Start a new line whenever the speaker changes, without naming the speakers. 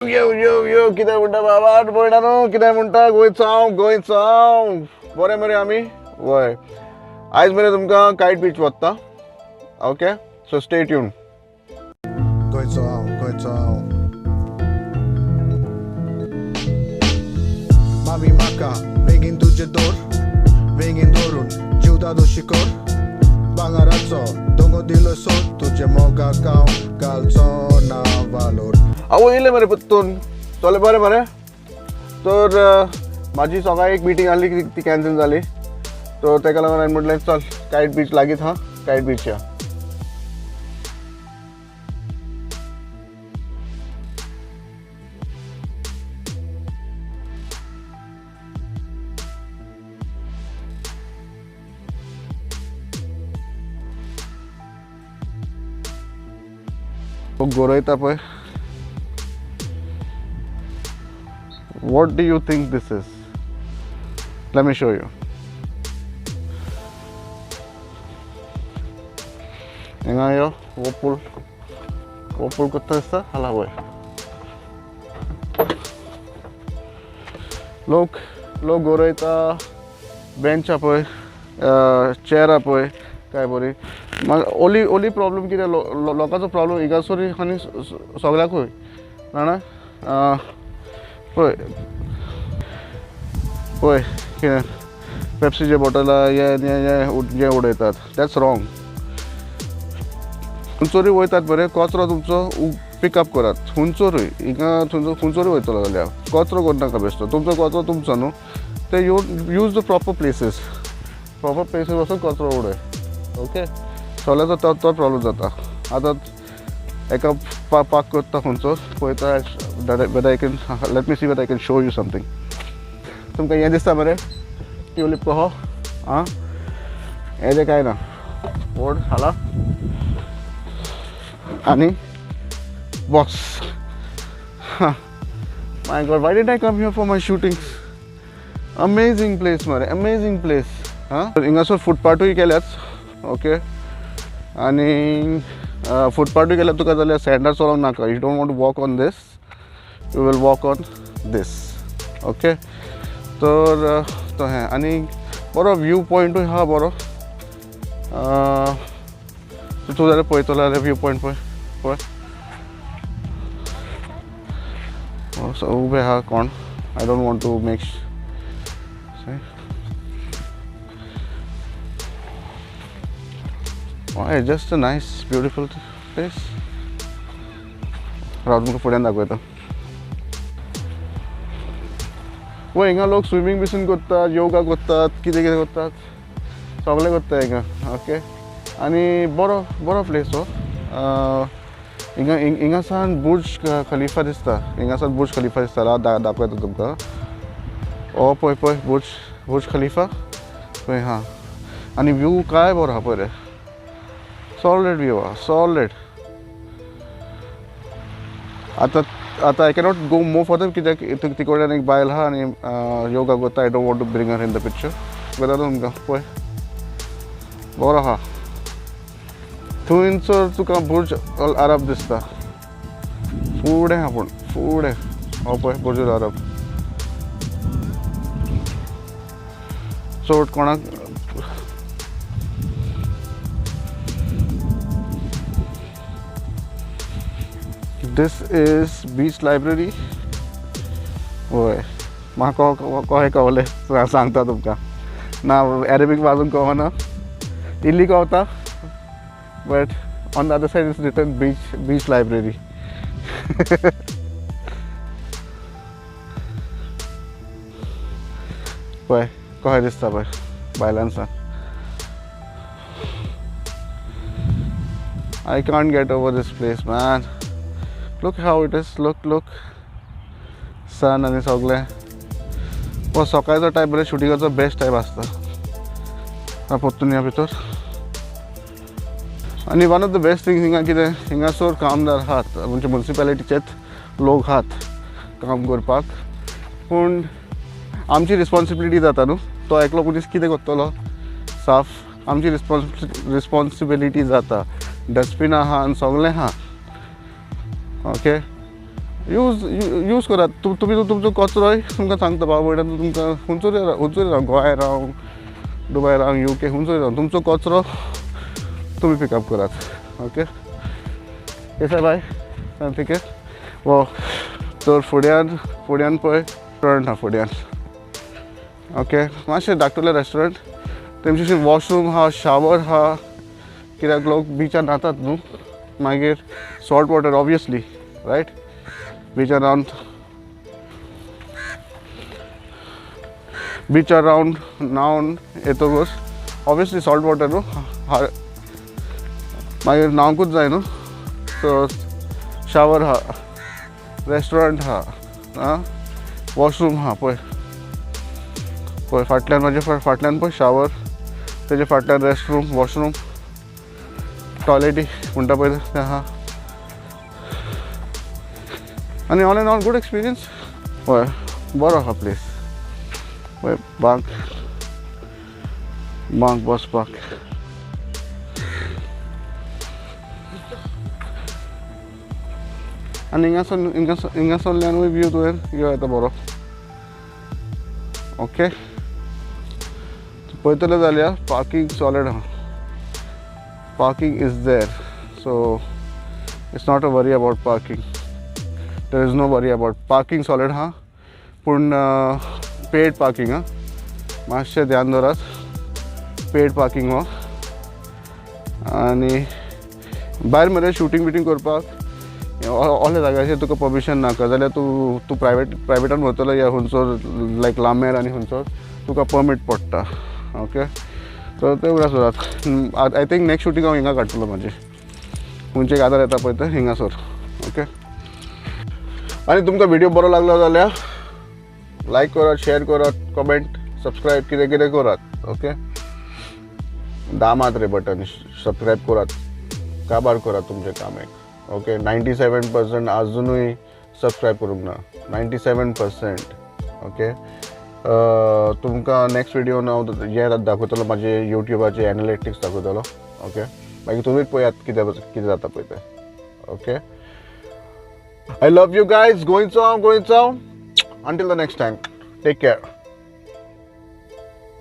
Yo, कितें म्हणटा बाबा पळयना न्हू कितें म्हणटा गोंयचो बरें मरे आमी वय आयज मरे तुमकां कायट बीच वता ओके सो स्टे ट्यून गोंयचो मामी म्हाका बेगीन तुजे दोर बेगीन धरून जिवता दो शिकोर भांगाराचो दोंगो दिलो सोड तुजे मोगाक हांव घालचो ना वालोर आवय येयले मरे परतून चले बरें मरे तर म्हाजी सकाळी एक मिटींग आसली ती कॅन्सल जाली तर ताका लागून हांवें म्हटलें चल कायट बीच लागींच हा कायट बीच या गोरयता पळय What do you think this is? Let me show you. Hinga yo, whirlpool kutta ista hala boy. Look goraita bench apoy, chair apoy, काय बरी ओली प्रॉब्लेम कितें लोकांचो प्रॉब्लेम इगासोरी आनी सगळ्याकूय जाणा पळय कितें पेप्सीचे बॉटला हे उडयतात दॅट्स रॉंग खुंचोरी वयतात बरे कचरो तुमचो पिकअप करात खुंचोरूय हिंगा खुंचोरी वयतलो जाल्यार कचरो करनाका बेश्टो तुमचो कचरो तुमचो न्हू ते यूज द प्रॉपर प्लेसीस वचून कचरो उडय ओके सगळ्याचो तो प्रॉब्लेम जाता आतां एका पाक करता खंयचो पळयता whether I can let me see whether I can show you something तुमकां हें दिसता मरे ट्यूलिप कहो आं हेजें कांय ना बोर्ड हाला आनी box my God why did I come here for my shootings amazing place मरे amazing place हां हिंगासर फुटपाथूय केल्यात ओके आनी फुटपाथूय केल्यात तुका जाल्यार सँडार चलोवंक नाका you don't want to walk on these you will walk on this okay तर तो हें आनी बरो व्यू पॉयंटूय हा बरो तूं जाल्यार पळयतलो जाल्यार व्यू पॉयंट पळय उबे हा कोण I don't want to make just a nice beautiful place राव तुमकां फुड्यान दाखयता हिंगा लोक स्विमींग बिसींग करतात योगा करतात कितें करतात सगळें करता हिंगा ओके आनी बरो प्लेस हो हिंगासान बुर्ज खलिफा दिसता हिंगासान बुर्ज खलिफा दिसता दाखयता तुमकां हो पळय बुर्ज खलिफा पळय हां आनी व्यू काय बरो आहा पळय रे सॉलिड व्यू आहा सॉलिड आतां I cannot go more further कित्याक तिकडल्यान एक बायल आहा आनी योगा करता I don't want to bring her in the picture वयता तुमकां पळय बरो आहा थंयसर तुका बुर्ज अल अरब दिसता फुडें आहा पूण फुडें हो पळय बुर्ज अल अरब चड कोणाक This is beach library. वय म्हाका कशें कळलें सांगता तुमकां ना अरेबीक वाजून कळना इल्ली कळटा but on the other side is written beach library पळय कशें दिसता पळय बायलांसान I can't get over this place man look how it is look सन आनी सगळें हो सकाळचो टायम बरें शुटिंगाचो बेस्ट टायम आसता परतून भितर आनी one of the best things हिंगा कितें हिंगासर कामदार आहात म्हणजे म्युनिसिपॅलिटीचेच लोक आहात काम करपाक पूण आमची रिस्पॉन्सिबिलिटी जाता न्हू तो एकलो मनीस कितें करतलो साफ आमची रिस्पॉन्सिबिलिटी जाता डस्टबीन आहा आनी सगळें आहा ओके यूज करात. तुम्ही तुमचो कचरो तुमकां सांगता भाव भयणां तुमकां खंयचोरी राव गोंय राव दुबय राव UK खंयचोरी राव तुमचो कचरो तुम्ही पिकअप करात. ओके केसा बाय ठीक आहे. वो तर फुड्यान पळय रेस्टॉरंट आहा फुड्यान. ओके मातशें धाकटुलें रेस्टॉरंट. तेमचे वॉशरूम आहा शावर आहा कित्याक लोक बिचार न्हातात न्हू. मागीर सॉल्ट वॉटर ऑब्वियसली रायट बीचार रावंड न्हावन येतकूच ऑब्वियसली सॉल्ट वॉटर न्हू मागीर न्हावंकूच जाय न्हू. सो शावर आहा रेस्टॉरंट आहा वॉशरूम आहा पळय फाटल्यान म्हाजे फाटल्यान पळय शावर तेजे फाटल्यान रेस्टरूम वॉशरूम टॉयलेटी म्हणटा पळय तें आहा. आनी all in all good experience. हय बरो आहा प्लेस पळय बांक बसपाक. आनी हिंगासरल्यानूय व्यू तुवें यो येता बरो. ओके पळयतले जाल्यार पार्किंग सॉलिड आहा. Parking is there so it's not a worry about parking. There is no worry about parking solid आहा पूण पेड पार्किंग आहा मातशें ध्यान दवरात. पेड पार्किंग हो आनी भायर मरे शूटिंग बिटींग करपाक असल्या जाग्याचेर तुका परमिशन नाका जाल्यार तूं प्रायवेटान वतलो या खंयचो लायक लांबेर आनी खंयचो तुका परमीट पडटा. ओके सो तेवढं आसतात. आय थिंक नेक्स्ट शूटिंग हांव हिंगा काडटलो म्हाजें खंयचे आदार येता पळय ते हिंगासर. ओके आनी तुमकां व्हिडिओ बरो लागलो जाल्यार लायक करात शेअर करात कमेंट सबस्क्रायब कितें कितें करात. ओके दामात रे बटन सबस्क्रायब करात काबार करात तुमचे कामेक. ओके 97% अजुनूय सबस्क्रायब करूंक ना 97%. ओके तुमकां नेक्स्ट व्हिडिओ हांव हें दाखयतलो म्हाजे युट्यूबाचे एनालिटिक्स दाखयतलो. ओके मागीर तुमीच पळयात कितें जाता पळय तें. Okay I love you guys. Going on. Until the next time. Take care.